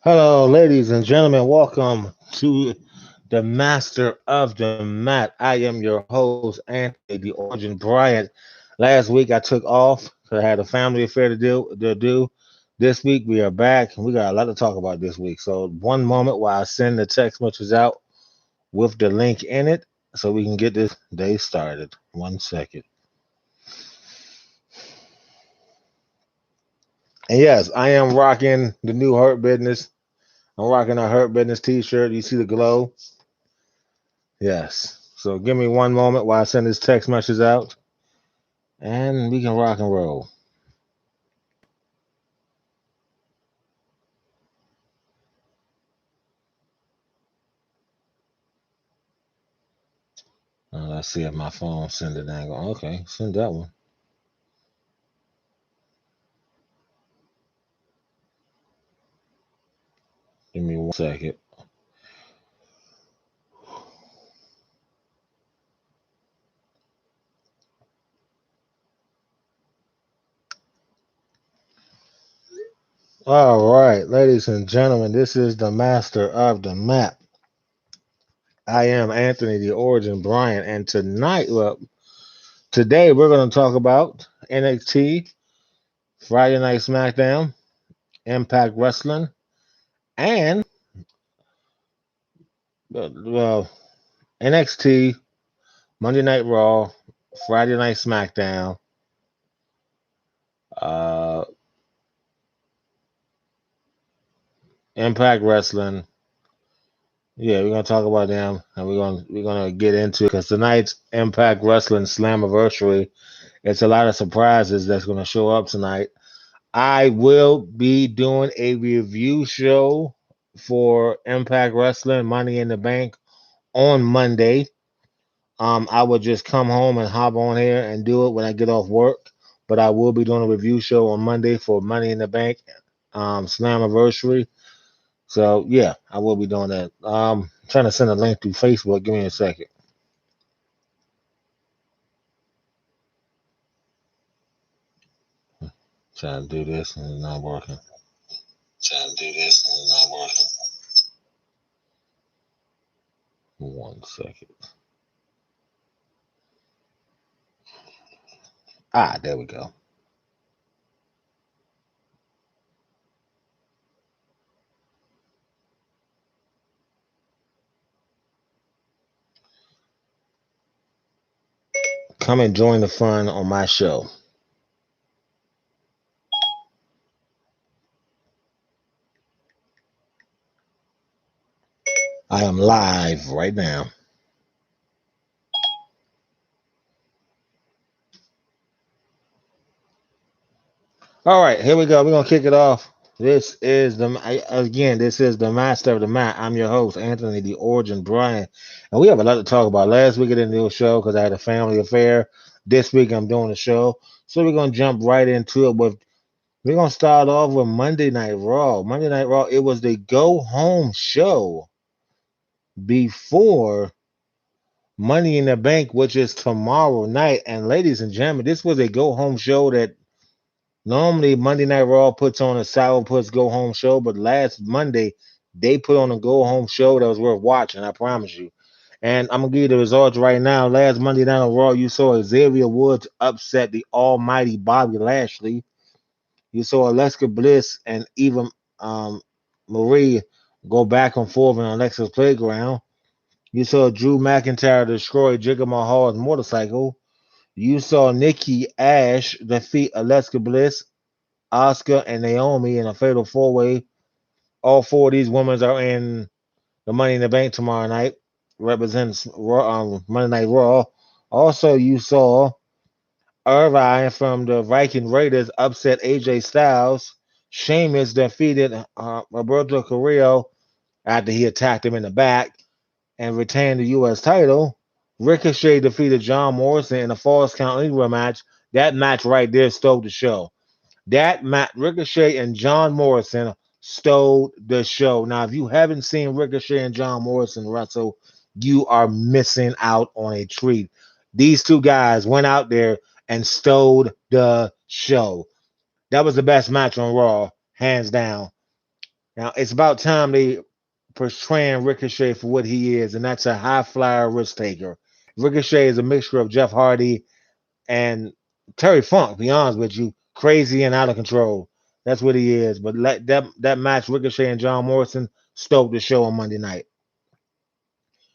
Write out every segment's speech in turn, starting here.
Hello, ladies and gentlemen. Welcome to the Master of the Mat. I am your host, Anthony, the Origin Bryant. Last week I took off. I had a family affair to do. This week we are back and we got a lot to talk about this week. So one moment while I send the text messages out with the link in it so we can get this day started. 1 second. And yes, I am rocking the new Hurt Business. I'm rocking a Hurt Business t-shirt. You see the glow? Yes. So give me one moment while I send this text message out and we can rock and roll. Let's see if my phone send it angle. Okay, send that one. Give me 1 second. All right, ladies and gentlemen, this is the master of the map. I am Anthony, the Origin Bryant, and today we're going to talk about NXT, Friday Night SmackDown, Impact Wrestling, and well, NXT, Monday Night Raw, Friday Night SmackDown, uh, Impact Wrestling. Yeah, we're gonna talk about them, and we're gonna get into it because tonight's Impact Wrestling Slammiversary. It's a lot of surprises that's gonna show up tonight. I will be doing a review show for Impact Wrestling Money in the Bank on Monday. I would just come home and hop on here and do it when I get off work. But I will be doing a review show on Monday for Money in the Bank Slammiversary. So yeah, I will be doing that. Trying to send a link through Facebook. Give me a second. Trying to do this and it's not working. Trying to do this and it's not working. 1 second. There we go. Come and join the fun on my show. I am live right now. All right, here we go. We're gonna kick it off. This is the master of the mat. I'm your host, Anthony, the Origin Brian, and we have a lot to talk about. Last week I didn't do a show because I had a family affair. This week I'm doing a show, so we're gonna jump right into it. We're gonna start off with Monday Night Raw. Monday Night Raw. It was the go home show before Money in the Bank, which is tomorrow night. And ladies and gentlemen, this was a go home show that normally Monday Night Raw puts on a sourpuss go home show, but last Monday they put on a go home show that was worth watching. I promise you. And I'm gonna give you the results right now. Last Monday Night Raw, you saw Xavier Woods upset the Almighty Bobby Lashley. You saw Alexa Bliss and Eva um, Marie go back and forth on Alexa's playground. You saw Drew McIntyre destroy Jinder Mahal's motorcycle. You saw Nikki Ash defeat Alexa Bliss, Asuka, and Naomi in a fatal four-way. All four of these women are in the Money in the Bank tomorrow night, represents Monday Night Raw. Also, you saw Irvine from the Viking Raiders upset AJ Styles. Sheamus defeated Roberto Carrillo after he attacked him in the back and retained the U.S. title. Ricochet defeated John Morrison in a Falls Count Anywhere match. That match right there stole the show. That match, Ricochet and John Morrison stole the show. Now, if you haven't seen Ricochet and John Morrison wrestle, you are missing out on a treat. These two guys went out there and stole the show. That was the best match on Raw, hands down. Now it's about time they portraying Ricochet for what he is, and that's a high flyer risk taker. Ricochet is a mixture of Jeff Hardy and Terry Funk, to be honest with you, crazy and out of control. That's what he is. But that match, Ricochet and John Morrison, stoked the show on Monday night.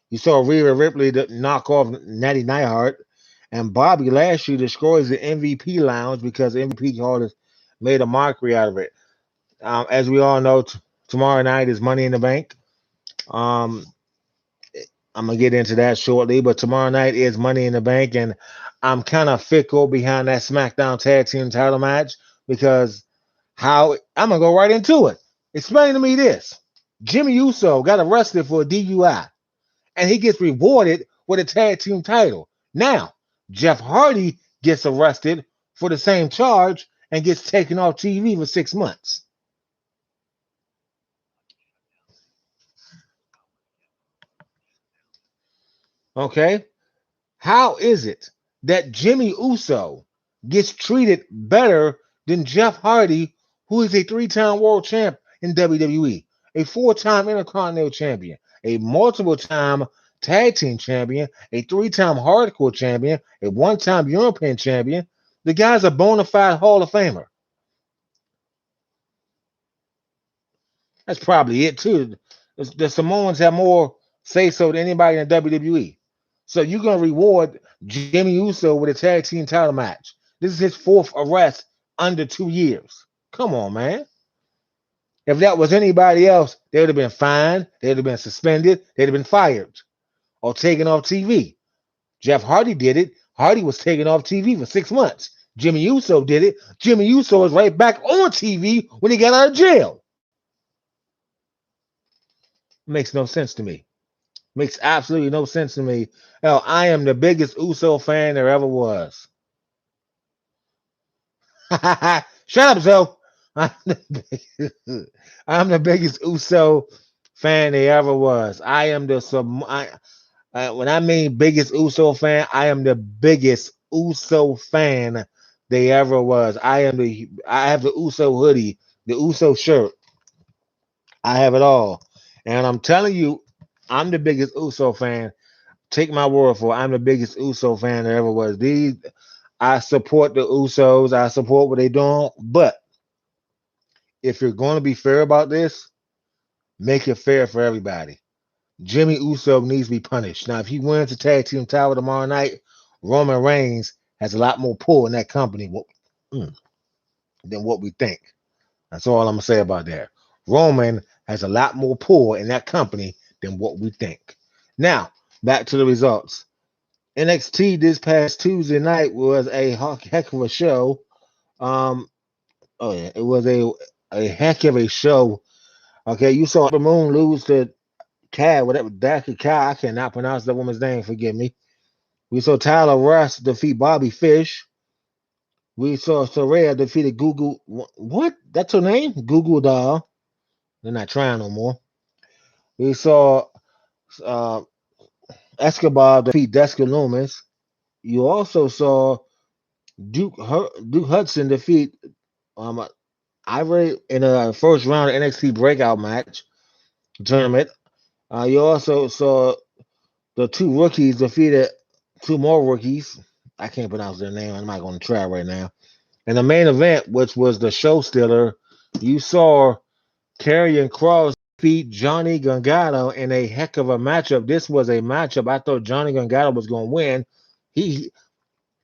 You saw Rhea Ripley knock off Natty Neidhart, and Bobby Lashley destroys the MVP lounge because MVP artists made a mockery out of it. As we all know, tomorrow night is Money in the Bank. Um, I'm gonna get into that shortly, but tomorrow night is Money in the Bank, and I'm kind of fickle behind that SmackDown Tag Team Title match because how I'm gonna go right into it. Explain to me this: Jimmy Uso got arrested for a DUI, and he gets rewarded with a tag team title. Now Jeff Hardy gets arrested for the same charge and gets taken off TV for 6 months. Okay, how is it that Jimmy Uso gets treated better than Jeff Hardy, who is a three-time world champ in WWE, a four-time Intercontinental champion, a multiple-time tag team champion, a three-time hardcore champion, a one-time European champion? The guy's a bona fide Hall of Famer. That's probably it too. The Samoans have more say so than anybody in WWE. So you're gonna reward Jimmy Uso with a tag team title match. This is his fourth arrest under 2 years. Come on, man. If that was anybody else, they would have been fined, they'd have been suspended, they'd have been fired or taken off TV. Jeff Hardy did it. Hardy was taken off TV for 6 months. Jimmy Uso did it. Jimmy Uso was right back on TV when he got out of jail. Makes no sense to me. Makes absolutely no sense to me. Hell, I am the biggest Uso fan there ever was. Shut up, Zoe. I'm I'm the biggest Uso fan there ever was. I am the when I mean biggest Uso fan, I am the biggest Uso fan they ever was. I have the Uso hoodie, the Uso shirt. I have it all, and I'm telling you, I'm the biggest Uso fan. Take my word for it. I'm the biggest Uso fan there ever was. I support the Usos. I support what they're doing. But if you're going to be fair about this, make it fair for everybody. Jimmy Uso needs to be punished. Now, if he wins the tag team title tomorrow night, Roman Reigns has a lot more pull in that company than what we think. That's all I'm gonna say about that. Roman has a lot more pull in that company than what we think. Now, back to the results. NXT this past Tuesday night was a heck of a show. Um, oh yeah, it was a heck of a show. Okay, you saw Ember Moon lose to Kai, whatever Daka Kai. I cannot pronounce that woman's name. Forgive me. We saw Tyler Russ defeat Bobby Fish. We saw Soraya defeated Google. What? That's her name? Google Doll. They're not trying no more. We saw uh, Escobar defeat Dexter Loomis. You also saw Duke Hudson defeat um, Ivory in a first round NXT breakout match tournament. You also saw the two rookies defeated two more rookies. I can't pronounce their name. I'm not going to try right now. In the main event, which was the show stealer, you saw Karrion Kross beat Johnny Gargano in a heck of a matchup. This was a matchup I thought Johnny Gargano was going to win. He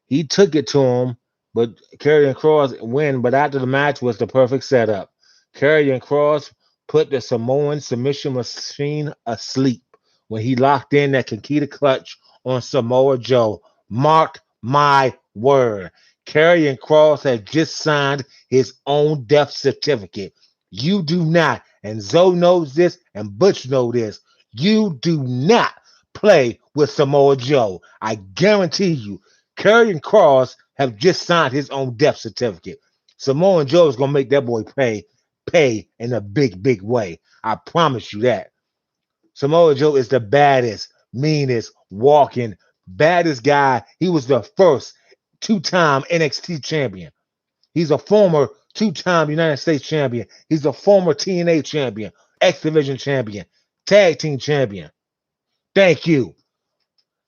he took it to him, but Karrion Kross win. But after the match was the perfect setup. Karrion Kross put the Samoan submission machine asleep when he locked in that Kakita clutch on Samoa Joe. Mark my word. Karrion Kross has just signed his own death certificate. You do not, and Zoe knows this, and Butch knows this. You do not play with Samoa Joe. I guarantee you. Karrion Kross have just signed his own death certificate. Samoa Joe is gonna make that boy pay in a big way. I promise you that. Samoa Joe is the baddest, meanest, walking, baddest guy. He was the first two-time NXT champion. He's a former two-time United States champion. He's a former TNA champion, X Division champion, tag team champion. Thank you.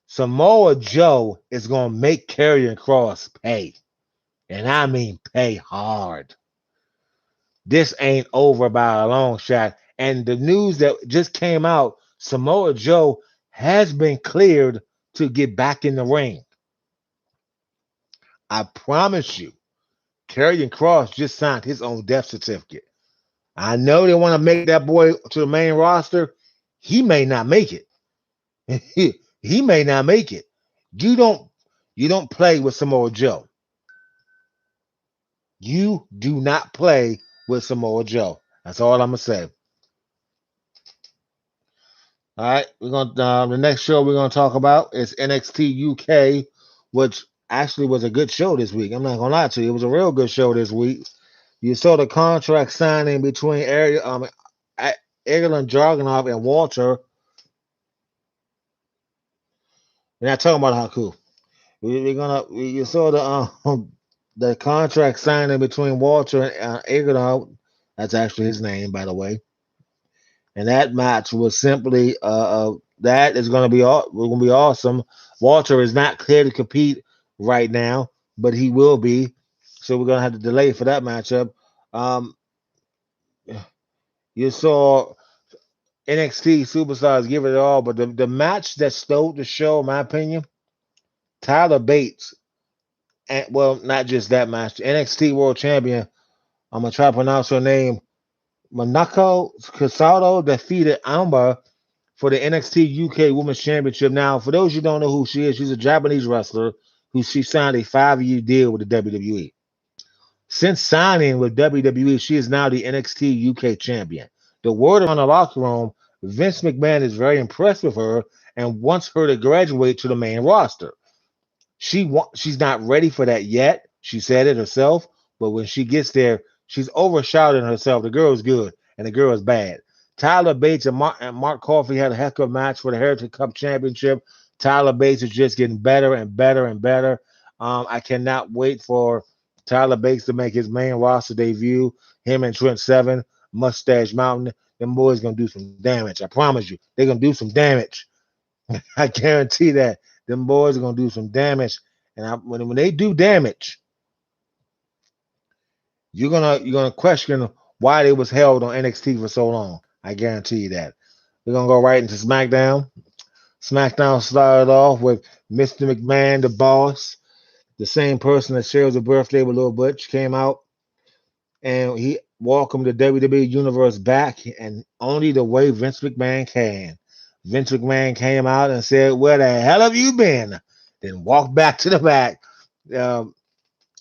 Samoa Joe is going to make Karrion Cross pay. And I mean pay hard. This ain't over by a long shot. And the news that just came out, Samoa Joe has been cleared to get back in the ring. I promise you, Karrion Cross just signed his own death certificate. I know they want to make that boy to the main roster. He may not make it. he may not make it. You don't play with Samoa Joe. You do not play with Samoa Joe. That's all I'm gonna say. All right, we're gonna the next show we're gonna talk about is NXT UK, which actually was a good show this week. I'm not gonna lie to you, it was a real good show this week. You saw the contract signing between Eglin Jargonov and Walter. We're not talking about Haku. You saw the contract signing between Walter and Eglin. That's actually his name, by the way. And that match was simply that is going to be awesome. Walter is not clear to compete right now, but he will be. So we're going to have to delay for that matchup. Um, you saw NXT superstars give it all, but the match that stole the show, in my opinion, Tyler Bates, and well, not just that match, the NXT World Champion. I'm gonna try to pronounce her name. Monaco Casado defeated Amber for the NXT UK Women's Championship. Now, for those you don't know who she is, she's a Japanese wrestler who she signed a 5-year deal with the WWE. Since signing with WWE, she is now the NXT UK champion. The word around the locker room, Vince McMahon is very impressed with her and wants her to graduate to the main roster. She's not ready for that yet. She said it herself, but when she gets there, she's overshadowing herself. The girl is good and the girl is bad. Tyler Bates and Mark Coffey had a heck of a match for the Heritage Cup Championship. Tyler Bates is just getting better and better and better. I cannot wait for Tyler Bates to make his main roster debut. Him and Trent Seven, Mustache Mountain, them boys gonna do some damage. I promise you, they're gonna do some damage. I guarantee that them boys are gonna do some damage. And when they do damage, you're gonna question why they was held on NXT for so long. I guarantee you that. We're gonna go right into SmackDown. SmackDown started off with Mr. McMahon, the boss, the same person that shares a birthday with Lil Butch, came out and he welcomed the WWE Universe back, and only the way Vince McMahon can. Vince McMahon came out and said, "Where the hell have you been?" Then walked back to the back. Um,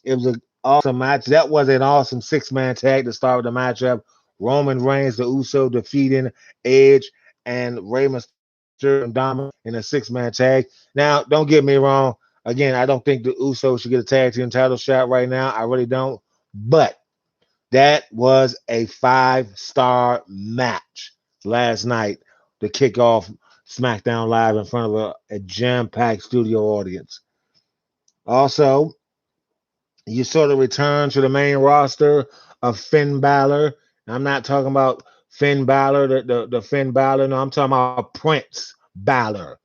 it was an awesome match. That was an awesome six-man tag to start with the matchup. Roman Reigns, the Uso defeating Edge and Rey Mysterio and Dominic in a six-man tag. Now, don't get me wrong. Again, I don't think the Usos should get a tag team title shot right now. I really don't. But that was a 5-star match last night to kick off SmackDown Live in front of a jam-packed studio audience. Also, you saw the return to the main roster of Finn Balor. I'm not talking about Finn Balor, the Finn Balor. No, I'm talking about Prince Balor.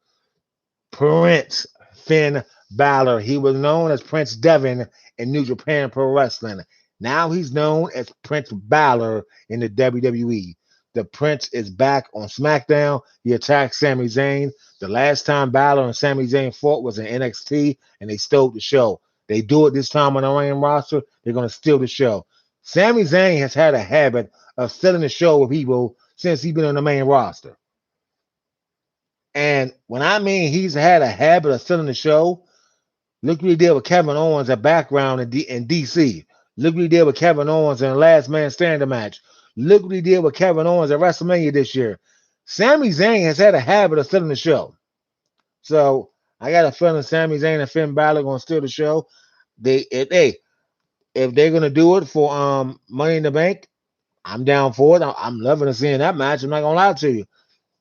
Prince Finn Balor. He was known as Prince Devin in New Japan Pro Wrestling. Now he's known as Prince Balor in the WWE. The Prince is back on SmackDown. He attacked Sami Zayn. The last time Balor and Sami Zayn fought was in NXT, and they stole the show. They do it this time on the main roster. They're going to steal the show. Sami Zayn has had a habit of stealing the show with people since he's been on the main roster. And when I mean he's had a habit of stealing the show, look what he did with Kevin Owens, a background in DC. Look what he did with Kevin Owens in Last Man Standing match. Look what he did with Kevin Owens at WrestleMania this year. Sami Zayn has had a habit of stealing the show. So I got a feeling Sami Zayn and Finn Balor are going to steal the show. If they're going to do it for Money in the Bank, I'm down for it. I'm loving to seeing that match. I'm not going to lie to you.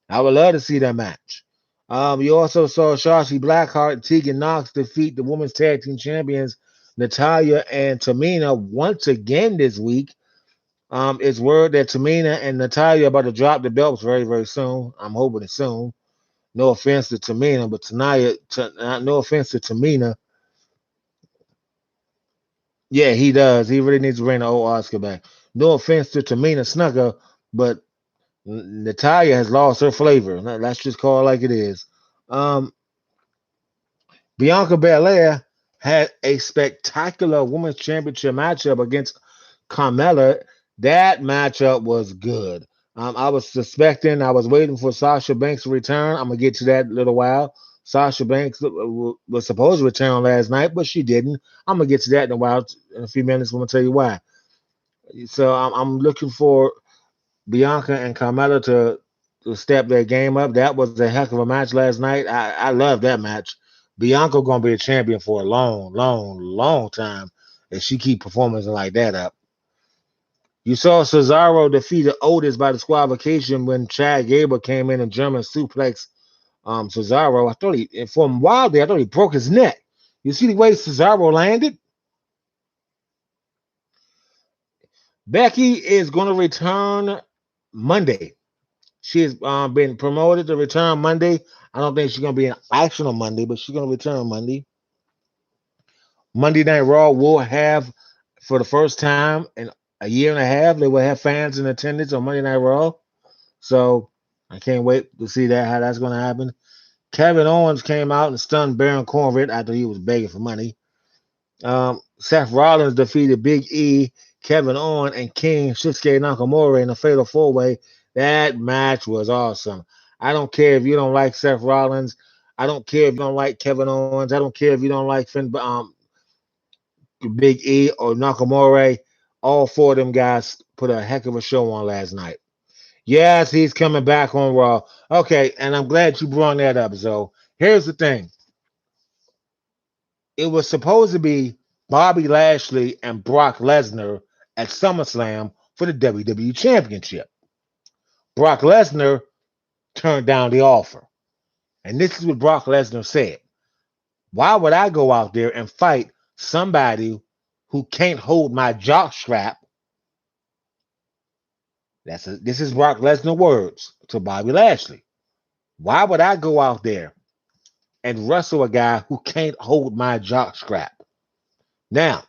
I would love to see that match. You also saw Shotzi Blackheart and Tegan Knox defeat the women's tag team champions Natalia and Tamina once again this week. It's word that Tamina and Natalia are about to drop the belts very, very soon. I'm hoping it's soon. No offense to Tamina, but no offense to Tamina. Yeah, he does. He really needs to bring the old Oscar back. No offense to Tamina Snuka, but Natalia has lost her flavor. Let's just call it like it is. Um, Bianca Belair had a spectacular women's championship matchup against Carmella. That matchup was good. I was waiting for Sasha Banks to return. I'm gonna get to that in a little while. Sasha Banks was supposed to return last night, but she didn't. I'm gonna get to that in a while, in a few minutes. I'm gonna tell you why. So I'm looking for Bianca and Carmella to step their game up. That was a heck of a match last night. I love that match. Bianca gonna be a champion for a long, long, long time if she keep performing like that up. You saw Cesaro defeated Otis by disqualification when Chad Gable came in and German suplex Cesaro. For a while there, I thought he broke his neck. You see the way Cesaro landed? Becky is going to return Monday. She has been promoted to return Monday. I don't think she's going to be in action on Monday, but she's going to return Monday. Monday Night Raw will have, for the first time in a year and a half, they will have fans in attendance on Monday Night Raw. So I can't wait to see that how that's going to happen. Kevin Owens came out and stunned Baron Corbin after he was begging for money. Seth Rollins defeated Big E, Kevin Owens, and King Shinsuke Nakamura in a fatal four-way. That match was awesome. I don't care if you don't like Seth Rollins. I don't care if you don't like Kevin Owens. I don't care if you don't like Big E or Nakamura. All four of them guys put a heck of a show on last night. Yes, he's coming back on Raw. Okay, and I'm glad you brought that up, Zoe. Here's the thing. It was supposed to be Bobby Lashley and Brock Lesnar at SummerSlam for the WWE Championship. Brock Lesnar turned down the offer. And this is what Brock Lesnar said. Why would I go out there and fight somebody who can't hold my jock strap? This is Brock Lesnar words to Bobby Lashley. Why would I go out there and wrestle a guy who can't hold my jock strap? Now,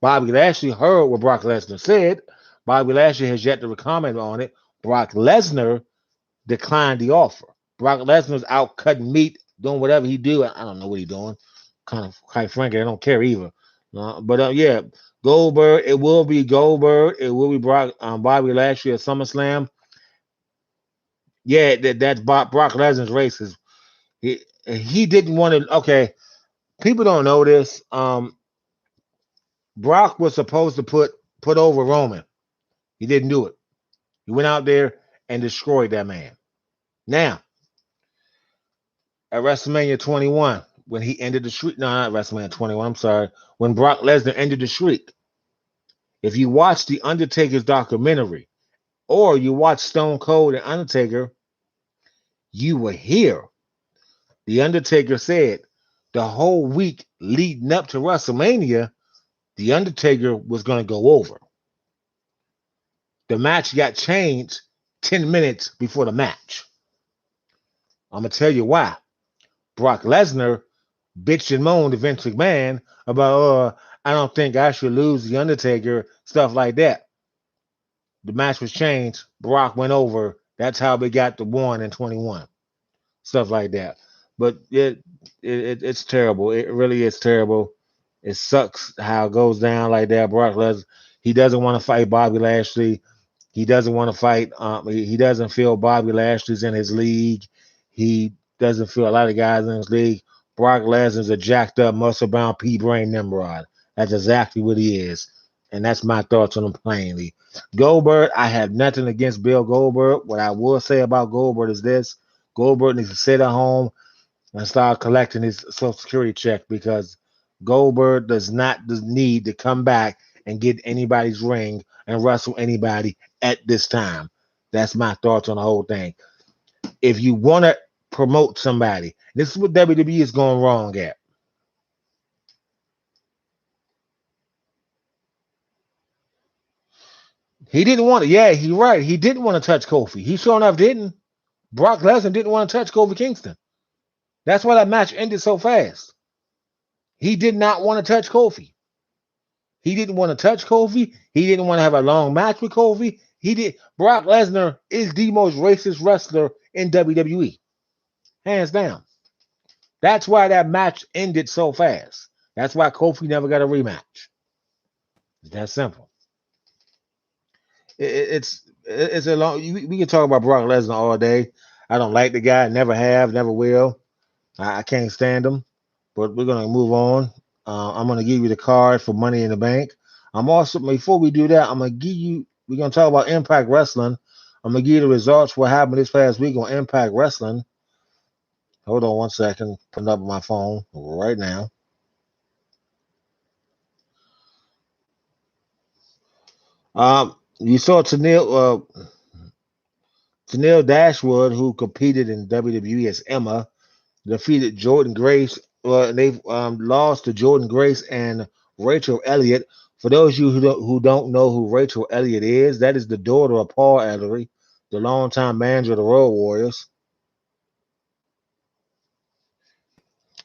Bobby Lashley heard what Brock Lesnar said. Bobby Lashley has yet to comment on it. Brock Lesnar declined the offer. Brock Lesnar's out cutting meat, doing whatever he do. I don't know what he's doing. Kind of, quite frankly, I don't care either. But yeah, Goldberg. It will be Goldberg. It will be Bobby Lashley at SummerSlam. Yeah, that's Brock Lesnar's races. He didn't want to. Okay, people don't know this. Brock was supposed to put over Roman. He didn't do it. He went out there and destroyed that man. Now, at WrestleMania 21, when he ended the streak, no, not WrestleMania 21, I'm sorry, when Brock Lesnar ended the streak, if you watch The Undertaker's documentary or you watch Stone Cold and Undertaker, you will hear The Undertaker said the whole week leading up to WrestleMania, The Undertaker was going to go over. The match got changed 10 minutes before the match. I'm going to tell you why. Brock Lesnar bitched and moaned to Vince McMahon about, I don't think I should lose The Undertaker, stuff like that. The match was changed. Brock went over. That's how we got the 1 and 21. Stuff like that. But it's terrible. It really is terrible. It sucks how it goes down like that. Brock Lesnar, he doesn't want to fight Bobby Lashley. He doesn't want to fight. He doesn't feel Bobby Lashley's in his league. He doesn't feel a lot of guys in his league. Brock Lesnar's a jacked up, muscle bound, pea brain Nimrod. That's exactly what he is. And that's my thoughts on him plainly. Goldberg, I have nothing against Bill Goldberg. What I will say about Goldberg is this. Goldberg needs to sit at home and start collecting his Social Security check because Goldberg does not need to come back and get anybody's ring and wrestle anybody at this time. That's my thoughts on the whole thing. If you want to promote somebody, this is what WWE is going wrong at. He didn't want to. Yeah, he's right. He didn't want to touch Kofi. He sure enough didn't. Brock Lesnar didn't want to touch Kofi Kingston. That's why that match ended so fast. He did not want to touch Kofi. He didn't want to touch Kofi. He didn't want to have a long match with Kofi. He did. Brock Lesnar is the most racist wrestler in WWE, hands down. That's why that match ended so fast. That's why Kofi never got a rematch. It's that simple. It's a long. We can talk about Brock Lesnar all day. I don't like the guy. Never have. Never will. I can't stand him. But we're gonna move on. I'm gonna give you the card for Money in the Bank. I'm also before we do that, I'm gonna give you. We're gonna talk about Impact Wrestling. I'm gonna give you the results for what happened this past week on Impact Wrestling. Hold on one second. Putting up my phone right now. You saw Tennille Dashwood, who competed in WWE as Emma, defeated Jordan Grace. They lost to Jordan Grace and Rachel Elliott. For those of you who don't know who Rachel Elliott is, that is the daughter of Paul Ellering, the longtime manager of the Road Warriors.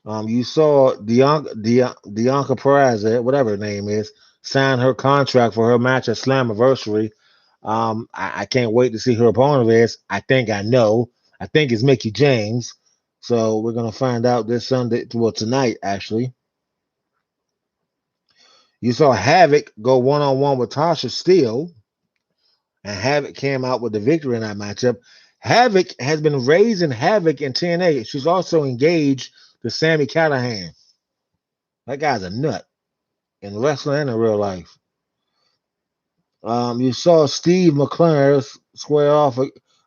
You saw Deonka Perez, whatever her name is, sign her contract for her match at Slammiversary. I can't wait to see her opponent is. I think I know. I think it's Mickey James. So we're gonna find out this Sunday, well tonight actually. You saw Havoc go one on one with Tasha Steele, and Havoc came out with the victory in that matchup. Havoc has been raising Havoc in TNA. She's also engaged to Sammy Callahan. That guy's a nut in wrestling and in real life. You saw Steve McClure square off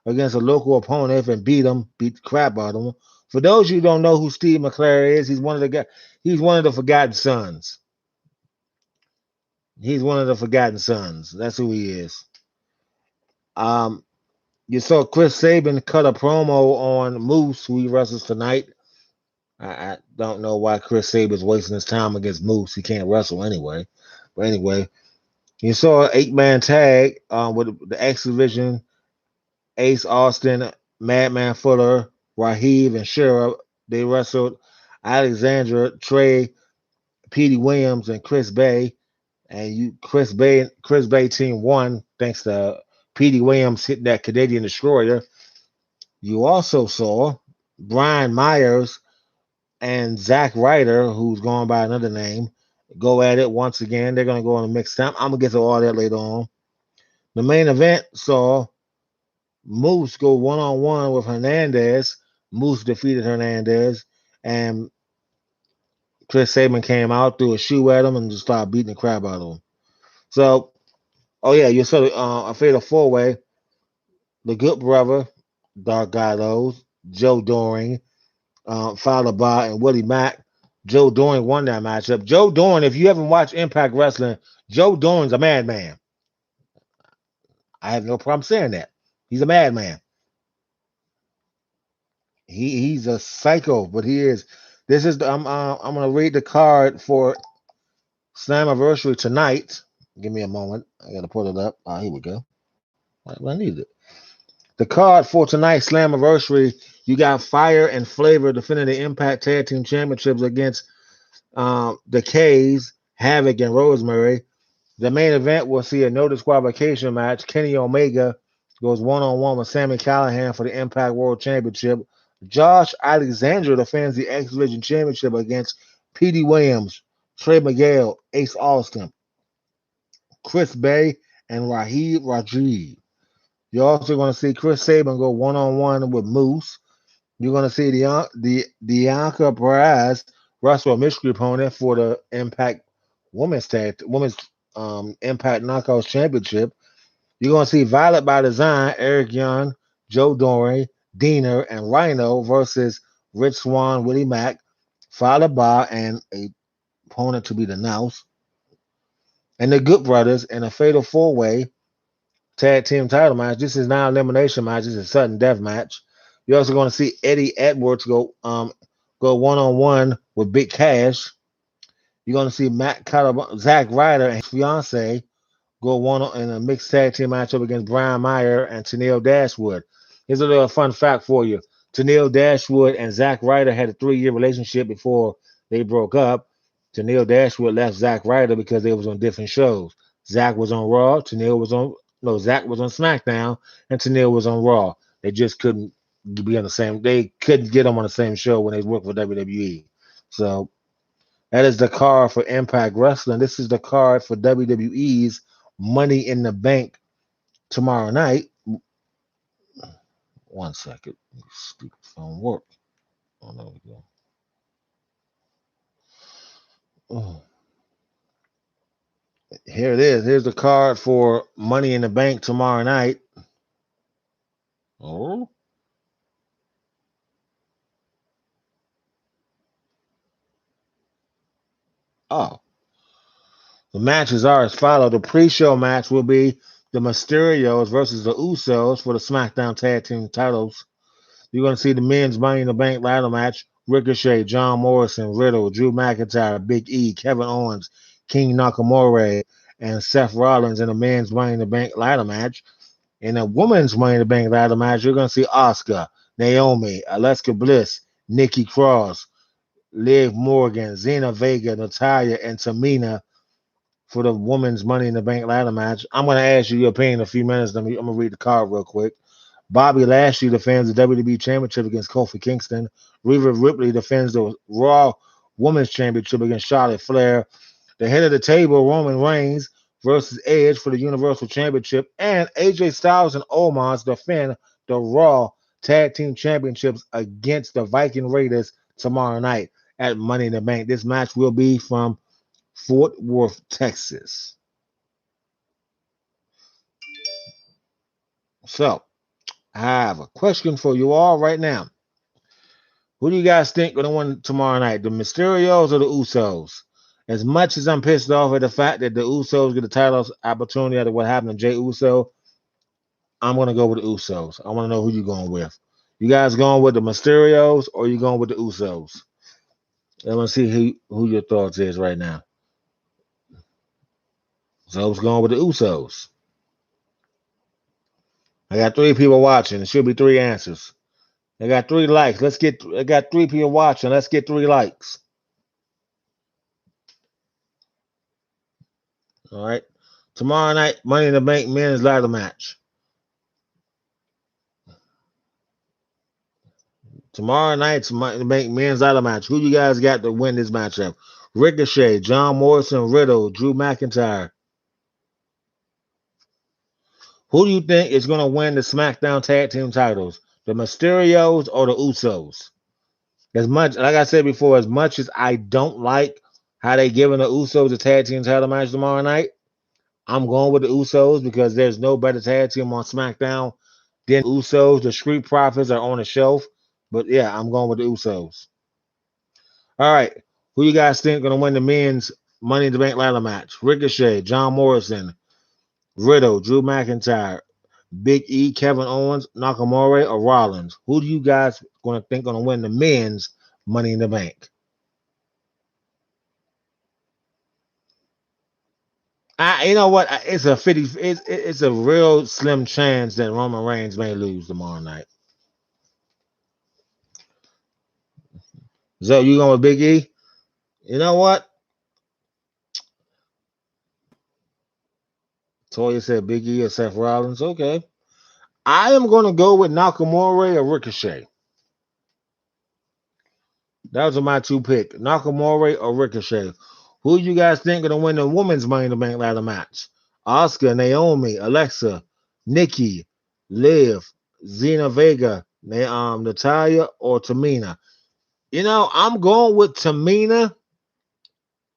against a local opponent and beat the crap out of him. For those of you who don't know who Steve McClure is, he's one of the guys. He's one of the Forgotten Sons. He's one of the Forgotten Sons. That's who he is. Um, you saw Chris Sabin cut a promo on Moose, who he wrestles tonight. I don't know why Chris Sabin's wasting his time against Moose. He can't wrestle anyway. But anyway, you saw an 8-man tag with the X Division, Ace Austin, Madman Fuller, Raheem, and Shera. They wrestled Alexandra, Trey, Petey Williams, and Chris Bay. And Chris Bay team won thanks to Petey Williams hitting that Canadian Destroyer. You also saw Brian Myers and Zack Ryder, who's going by another name, go at it once again. They're going to go on a mixed time. I'm going to get to all that later on. The main event saw Moose go one on one with Hernandez. Moose defeated Hernandez, and Chris Sabin came out, threw a shoe at him, and just started beating the crap out of him. So, oh yeah, you saw a fatal four way. The Good Brother, Dark Gallows, Joe Doring, Fowler Bar, and Willie Mack. Joe Doring won that matchup. Joe Doring, if you haven't watched Impact Wrestling, Joe Doring's a madman. I have no problem saying that. He's a madman. He's a psycho, but he is. This is I'm gonna read the card for Slammiversary tonight. Give me a moment. I gotta pull it up. Here we go. I need it. The card for tonight's Slammiversary, you got Fire and Flavor defending the Impact Tag Team Championships against the K's, Havoc, and Rosemary. The main event will see a no disqualification match. Kenny Omega goes one on one with Sammy Callahan for the Impact World Championship. Josh Alexander defends the X Division Championship against Petey Williams, Trey Miguel, Ace Austin, Chris Bay, and Raheem Rodriguez. You're also going to see Chris Sabin go one on one with Moose. You're going to see the Deonka Perez wrestle a mystery opponent for the Impact Women's Impact Knockouts Championship. You're going to see Violet by Design, Eric Young, Joe Doring, Diener, and Rhino versus Rich Swan, Willie Mack, Fowler Bar, and a opponent to be announced. And the Good Brothers in a fatal four-way tag team title match. This is not an elimination match. This is a sudden death match. You're also going to see Eddie Edwards go one on one with Big Cash. You're going to see Zack Ryder and his fiance go one in a mixed tag team matchup against Brian Meyer and Tennille Dashwood. Here's a little fun fact for you. Tennille Dashwood and Zack Ryder had a 3-year relationship before they broke up. Tennille Dashwood left Zack Ryder because they was on different shows. Zack was on Raw, Tennille was on no, Zack was on SmackDown, and Tennille was on Raw. They just couldn't be on the same. They couldn't get them on the same show when they worked for WWE. So that is the card for Impact Wrestling. This is the card for WWE's Money in the Bank tomorrow night. One second. Stupid phone work. Oh, there we go. Oh, here it is. Here's the card for Money in the Bank tomorrow night. Oh, oh. The matches are as follows. The pre-show match will be the Mysterios versus the Usos for the SmackDown Tag Team titles. You're going to see the men's Money in the Bank ladder match. Ricochet, John Morrison, Riddle, Drew McIntyre, Big E, Kevin Owens, King Nakamura, and Seth Rollins in the men's Money in the Bank ladder match. In the women's Money in the Bank ladder match, you're going to see Asuka, Naomi, Alexa Bliss, Nikki Cross, Liv Morgan, Xena Vega, Natalia, and Tamina for the women's Money in the Bank ladder match. I'm going to ask you your opinion in a few minutes. I'm going to read the card real quick. Bobby Lashley defends the WWE Championship against Kofi Kingston. Rhea Ripley defends the Raw Women's Championship against Charlotte Flair. The head of the table, Roman Reigns versus Edge for the Universal Championship. And AJ Styles and Omos defend the Raw Tag Team Championships against the Viking Raiders tomorrow night at Money in the Bank. This match will be from Fort Worth, Texas. So, I have a question for you all right now. Who do you guys think going to win tomorrow night, the Mysterios or the Usos? As much as I'm pissed off at the fact that the Usos get the title opportunity after what happened to Jay Uso, I'm going to go with the Usos. I want to know who you're going with. You guys going with the Mysterios or you going with the Usos? I want to see who your thoughts is right now. So it's going with the Usos. I got 3 people watching. It should be 3 answers. I got 3 likes. I got 3 people watching. Let's get 3 likes. All right. Tomorrow night, Money in the Bank men's ladder match. Tomorrow night's Money in the Bank men's ladder match. Who you guys got to win this matchup? Ricochet, John Morrison, Riddle, Drew McIntyre. Who do you think is going to win the SmackDown Tag Team titles? The Mysterios or the Usos? As much, like I said before, as much as I don't like how they giving the Usos a tag team title match tomorrow night, I'm going with the Usos because there's no better tag team on SmackDown than the Usos. The Street Profits are on the shelf, but yeah, I'm going with the Usos. All right, who you guys think going to win the men's Money in the Bank ladder match? Ricochet, John Morrison, Riddle, Drew McIntyre, Big E, Kevin Owens, Nakamura, or Rollins? Who do you guys going to think going to win the men's Money in the Bank? You know what? It's a 50. It's a real slim chance that Roman Reigns may lose tomorrow night. So you going with Big E? You know what? Toya said Big E or Seth Rollins. Okay. I am going to go with Nakamura or Ricochet. Those are my 2 picks. Nakamura or Ricochet. Who you guys think going to win the women's Money in the Bank ladder match? Asuka, Naomi, Alexa, Nikki, Liv, Xena Vega, Natalia, or Tamina? You know, I'm going with Tamina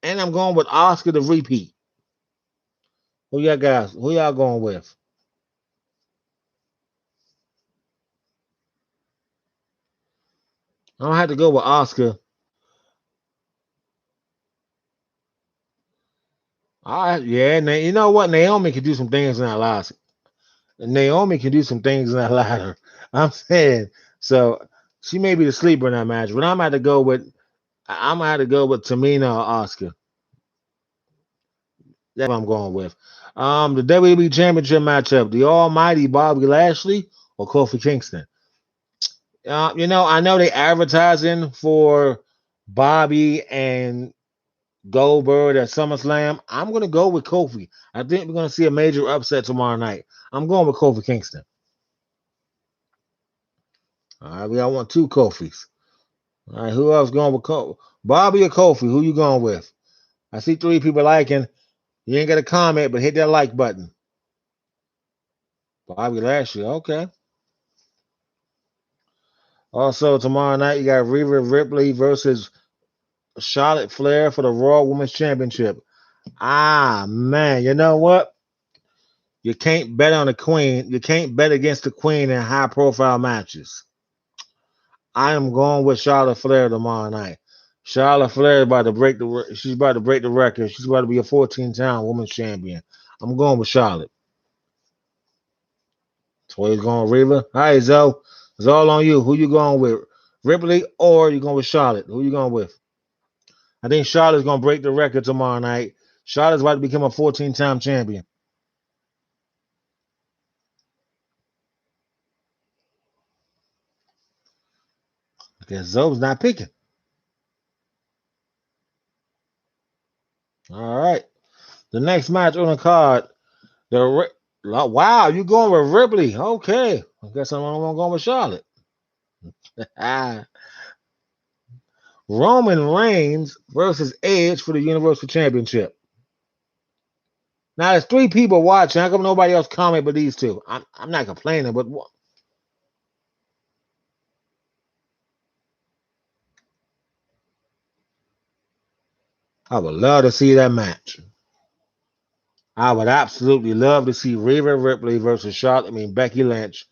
and I'm going with Asuka to repeat. Who y'all guys? Who y'all going with? I'm gonna have to go with Asuka. All right, yeah. Now, you know what? Naomi can do some things in that ladder. Naomi can do some things in that ladder. I'm saying so. She may be the sleeper in that match, but I'm gonna have to go with. I'm gonna have to go with Tamina or Asuka. That's what I'm going with. The WWE Championship matchup: the Almighty Bobby Lashley or Kofi Kingston. I know they advertising for Bobby and Goldberg at SummerSlam. I'm gonna go with Kofi. I think we're gonna see a major upset tomorrow night. I'm going with Kofi Kingston. All right, we all want two Kofis. All right, who else going with Kofi? Bobby or Kofi? Who you going with? I see three people liking. You ain't got a comment, but hit that like button. Bobby Lashley, okay. Also tomorrow night you got Rhea Ripley versus Charlotte Flair for the Raw Women's Championship. Ah man, you know what? You can't bet on the Queen. You can't bet against the Queen in high profile matches. I am going with Charlotte Flair tomorrow night. Charlotte Flair is about to break the. She's about to break the record. She's about to be a 14-time women's champion. I'm going with Charlotte. So he's going with Reva. All right, Zoe. It's all on you. Who you going with? Ripley or you going with Charlotte? Who you going with? I think Charlotte's going to break the record tomorrow night. Charlotte's about to become a 14-time champion. Because Zoe's not picking. All right. The next match on the card, wow, you going with Ripley? Okay, I guess I'm going with Charlotte. Roman Reigns versus Edge for the Universal Championship. Now there's three people watching. How come nobody else comment but these two? I'm not complaining, but I would love to see that match. I would absolutely love to see Rhea Ripley versus Charlotte. I mean Becky Lynch.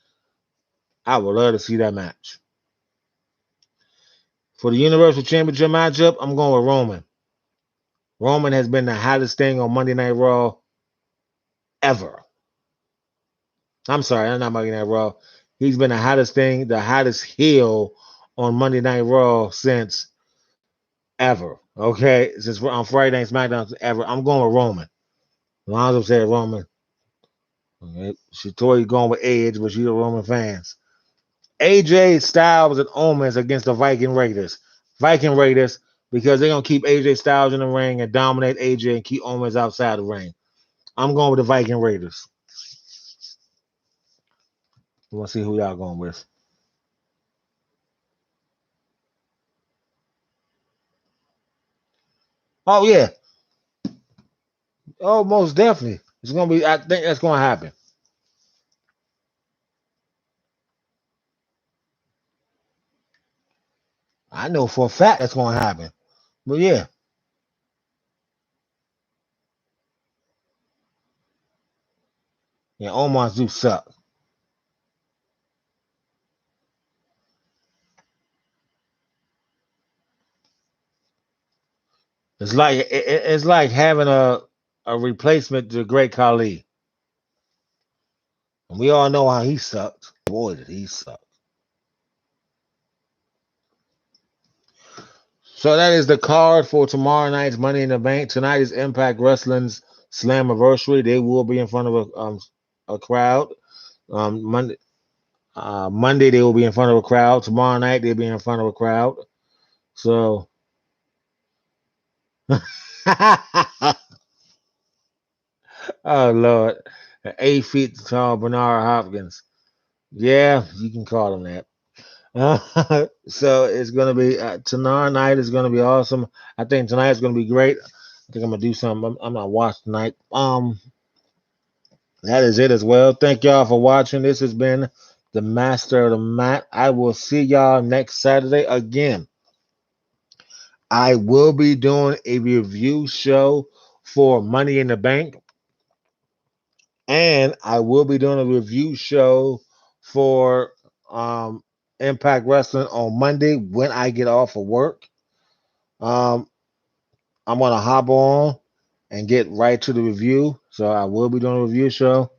I would love to see that match. For the Universal Championship matchup, I'm going with Roman. Roman has been the hottest thing on Monday Night Raw ever. I'm sorry, I'm not Monday Night Raw. He's been the hottest thing, the hottest heel on Monday Night Raw since ever. Okay, since on Friday Night SmackDown ever. I'm going with Roman. Lonzo said Roman. Okay. Tori going with Edge, but she's a Roman fans. AJ Styles and Owens against the Viking Raiders. Viking Raiders because they're gonna keep AJ Styles in the ring and dominate AJ and keep Owens outside the ring. I'm going with the Viking Raiders. We want to see who y'all going with. Oh yeah. Oh, most definitely. It's gonna be. I think that's gonna happen. I know for a fact that's gonna happen. But yeah, yeah, Omars do suck. It's like having a replacement to Great Khali. And we all know how he sucked. Boy, did he suck. So that is the card for tomorrow night's Money in the Bank. Tonight is Impact Wrestling's Slammiversary. They will be in front of a crowd. Monday Monday they will be in front of a crowd. Tomorrow night they'll be in front of a crowd. So oh Lord, 8 feet tall Bernard Hopkins. Yeah, you can call him that. So it's gonna be tomorrow night is gonna be awesome. I think tonight's gonna be great. I think I'm gonna do something. I'm not watching tonight. That is it as well. Thank y'all for watching. This has been the Master of the Mat. I will see y'all next Saturday again. I will be doing a review show for Money in the Bank, and I will be doing a review show for Impact Wrestling on Monday when I get off of work. Um, I'm gonna hop on and get right to the review. So I will be doing a review show.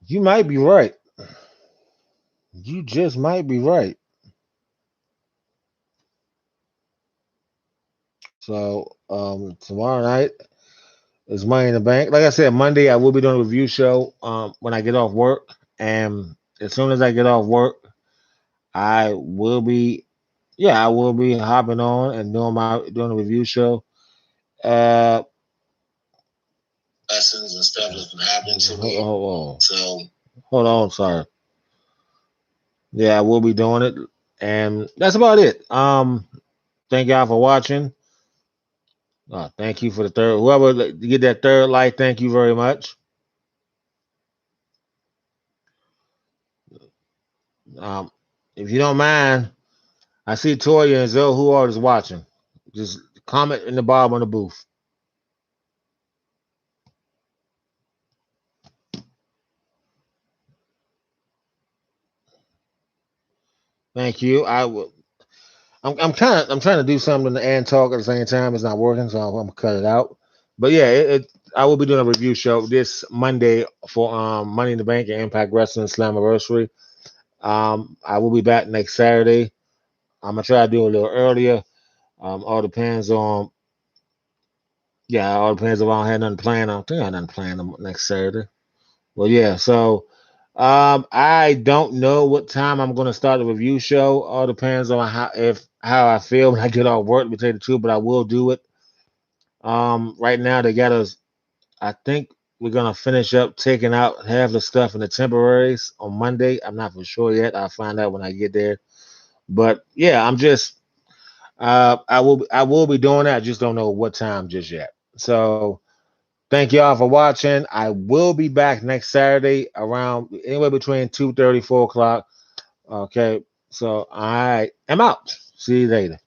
You might be right. You just might be right. So tomorrow night is Money in the Bank. Like I said, Monday I will be doing a review show when I get off work, and as soon as I get off work, I will be I will be hopping on and doing a review show. Uh, Lessons and stuff that's been happening to me. Hold on, sorry. Yeah, I will be doing it, and that's about it. Thank y'all for watching. Thank you for the third. Whoever get that third like, thank you very much. Um, if you don't mind, I see Toya and Zoe who are just watching. Just comment in the bottom of the booth. Thank you. I'm trying to do something and talk at the same time. It's not working, so I'm gonna cut it out. But yeah, I will be doing a review show this Monday for Money in the Bank and Impact Wrestling Slammiversary. I will be back next Saturday. I'm gonna try to do it a little earlier. All depends on all depends if I don't have nothing planned. I don't think I have nothing planned next Saturday. Well, yeah, so I don't know what time I'm gonna start the review show. All depends on how I feel when I get off work, to tell you the truth, but I will do it. Right now they got us. I think we're gonna finish up taking out half the stuff in the temporaries on Monday. I'm not for sure yet. I'll find out when I get there. But yeah, I'm just I will be doing that. I just don't know what time just yet. So thank y'all for watching. I will be back next Saturday around anywhere between 2:30 4 o'clock. Okay. So I am out. See you later.